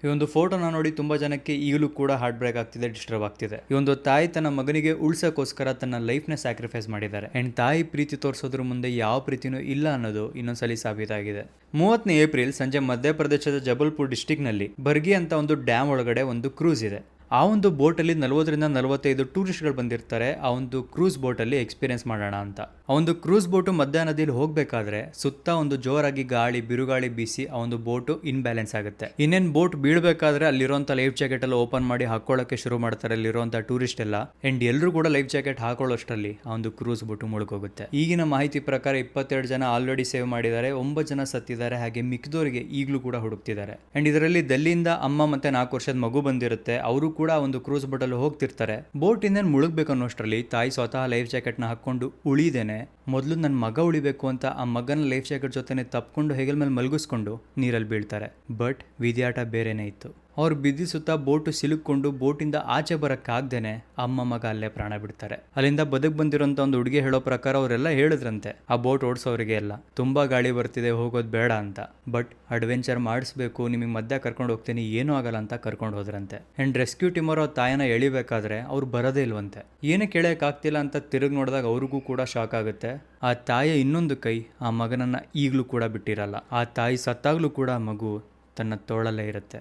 ಈ ಒಂದು ಫೋಟೋನ ನೋಡಿ ತುಂಬಾ ಜನಕ್ಕೆ ಈಗಲೂ ಕೂಡ ಹಾರ್ಟ್ ಬ್ರೇಕ್ ಆಗ್ತಿದೆ, ಡಿಸ್ಟರ್ಬ್ ಆಗ್ತಿದೆ. ಈ ಒಂದು ತಾಯಿ ತನ್ನ ಮಗನಿಗೆ ಉಳ್ಸೋಕ್ಕೋಸ್ಕರ ತನ್ನ ಲೈಫ್ ನ ಸ್ಯಾಕ್ರಿಫೈಸ್ ಮಾಡಿದ್ದಾರೆ. ಅಂಡ್ ತಾಯಿ ಪ್ರೀತಿ ತೋರಿಸೋದ್ರ ಮುಂದೆ ಯಾವ ಪ್ರೀತಿನೂ ಇಲ್ಲ ಅನ್ನೋದು ಇನ್ನೊಂದ್ಸಲಿ ಸಾಬೀತಾಗಿದೆ. 30ನೇ ಏಪ್ರಿಲ್ ಸಂಜೆ ಮಧ್ಯಪ್ರದೇಶದ ಜಬಲ್ಪುರ್ ಡಿಸ್ಟಿಕ್ ನಲ್ಲಿ ಬರ್ಗಿ ಅಂತ ಒಂದು ಡ್ಯಾಮ್ ಒಳಗಡೆ ಒಂದು ಕ್ರೂಸ್ ಇದೆ. ಆ ಒಂದು ಬೋಟಲ್ಲಿ 40ರಿಂದ 45 ಟೂರಿಸ್ಟ್ಗಳು ಬಂದಿರ್ತಾರೆ. ಆ ಒಂದು ಕ್ರೂಸ್ ಬೋಟಲ್ಲಿ ಎಕ್ಸ್ಪೀರಿಯನ್ಸ್ ಮಾಡೋಣ ಅಂತ. ಆ ಒಂದು ಕ್ರೂಸ್ ಬೋಟು ಮಧ್ಯ ನದಿಯಲ್ಲಿ ಹೋಗ್ಬೇಕಾದ್ರೆ ಸುತ್ತ ಒಂದು ಜೋರಾಗಿ ಗಾಳಿ ಬಿರುಗಾಳಿ ಬೀಸಿ ಆ ಒಂದು ಬೋಟು ಇನ್ಬ್ಯಾಲೆನ್ಸ್ ಆಗುತ್ತೆ. ಇನ್ನೇನು ಬೋಟ್ ಬೀಳ್ಬೇಕಾದ್ರೆ ಅಲ್ಲಿರುವಂಥ ಲೈಫ್ ಜಾಕೆಟ್ ಎಲ್ಲ ಓಪನ್ ಮಾಡಿ ಹಾಕೊಳ್ಳೋಕೆ ಶುರು ಮಾಡ್ತಾರೆ ಅಲ್ಲಿರುವಂಥ ಟೂರಿಸ್ಟ್ ಎಲ್ಲ. ಅಂಡ್ ಎಲ್ಲರೂ ಕೂಡ ಲೈಫ್ ಜಾಕೆಟ್ ಹಾಕೊಳ್ಳೋಷ್ಟರಲ್ಲಿ ಆ ಒಂದು ಕ್ರೂಸ್ ಬೋಟು ಮುಳುಗೋಗುತ್ತೆ. ಈಗಿನ ಮಾಹಿತಿ ಪ್ರಕಾರ 22 ಜನ ಆಲ್ರೆಡಿ ಸೇವ್ ಮಾಡಿದ್ದಾರೆ, 9 ಜನ ಸತ್ತಿದ್ದಾರೆ, ಹಾಗೆ ಮಿಕ್ಕಿದವರಿಗೆ ಈಗಲೂ ಕೂಡ ಹುಡುಕ್ತಿದ್ದಾರೆ. ಅಂಡ್ ಇದರಲ್ಲಿ ದೆಲ್ಲಿಯಿಂದ ಅಮ್ಮ ಮತ್ತೆ 4 ವರ್ಷದ ಮಗು ಬಂದಿರುತ್ತೆ. ಅವರು ಕೂಡ ಒಂದು ಕ್ರೂಸ್ ಬೋಟ್ ಅಲ್ಲಿ ಹೋಗ್ತಿರ್ತಾರೆ. ಬೋಟ್ ಇನ್ನೇನು ಮುಳುಗಬೇಕು ಅನ್ನೋಷ್ಟರಲ್ಲಿ ತಾಯಿ ಸ್ವತಃ ಲೈಫ್ ಜಾಕೆಟ್ ನ ಹಾಕೊಂಡು ಉಳಿದೇನೆ ಮೊದಲು ನನ್ನ ಮಗ ಉಳಿಬೇಕು ಅಂತ ಆ ಮಗನ ಲೈಫ್ ಜಾಕೆಟ್ ಜೊತೆನೆ ತಪ್ಕೊಂಡು ಹೆಗಲ ಮೇಲೆ ಮಲಗಿಸ್ಕೊಂಡು ನೀರಲ್ಲಿ ಬೀಳ್ತಾರೆ. ಬಟ್ ವಿಧಿಯಾಟ ಬೇರೆನೇ ಇತ್ತು. ಅವ್ರು ಬಿದ್ದಿ ಸುತ್ತ ಬೋಟು ಸಿಲುಕೊಂಡು ಬೋಟಿಂದ ಆಚೆ ಬರಕ್ಕಾಗ್ದೇನೆ ಅಮ್ಮ ಮಗ ಅಲ್ಲೇ ಪ್ರಾಣ ಬಿಡ್ತಾರೆ. ಅಲ್ಲಿಂದ ಬದುಕ್ ಬಂದಿರೋಂಥ ಒಂದು ಹುಡುಗಿ ಹೇಳೋ ಪ್ರಕಾರ ಅವರೆಲ್ಲ ಹೇಳಿದ್ರಂತೆ ಆ ಬೋಟ್ ಓಡಿಸೋರಿಗೆ ಎಲ್ಲ ತುಂಬಾ ಗಾಳಿ ಬರ್ತಿದೆ, ಹೋಗೋದು ಬೇಡ ಅಂತ. ಬಟ್ ಅಡ್ವೆಂಚರ್ ಮಾಡಿಸ್ಬೇಕು, ನಿಮಗೆ ಮಧ್ಯ ಕರ್ಕೊಂಡು ಹೋಗ್ತೀನಿ, ಏನೂ ಆಗಲ್ಲ ಅಂತ ಕರ್ಕೊಂಡು ಹೋದ್ರಂತೆ. ಅಂಡ್ ರೆಸ್ಕ್ಯೂ ಟೀಮ್ ಅವರು ತಾಯನ ಎಳಿಬೇಕಾದ್ರೆ ಅವ್ರು ಬರೋದೇ ಇಲ್ವಂತೆ. ಏನಕ್ಕೆ ಎಳೆಯಕ್ಕಾಗ್ತಿಲ್ಲ ಅಂತ ತಿರುಗಿ ನೋಡಿದಾಗ ಅವ್ರಿಗೂ ಕೂಡ ಶಾಕ್ ಆಗುತ್ತೆ. ಆ ತಾಯಿಯ ಇನ್ನೊಂದು ಕೈ ಆ ಮಗನನ್ನ ಈಗಲೂ ಕೂಡ ಬಿಟ್ಟಿರಲ್ಲ. ಆ ತಾಯಿ ಸತ್ತಾಗ್ಲೂ ಕೂಡ ಮಗು ತನ್ನ ತೋಳಲ್ಲೇ ಇರುತ್ತೆ.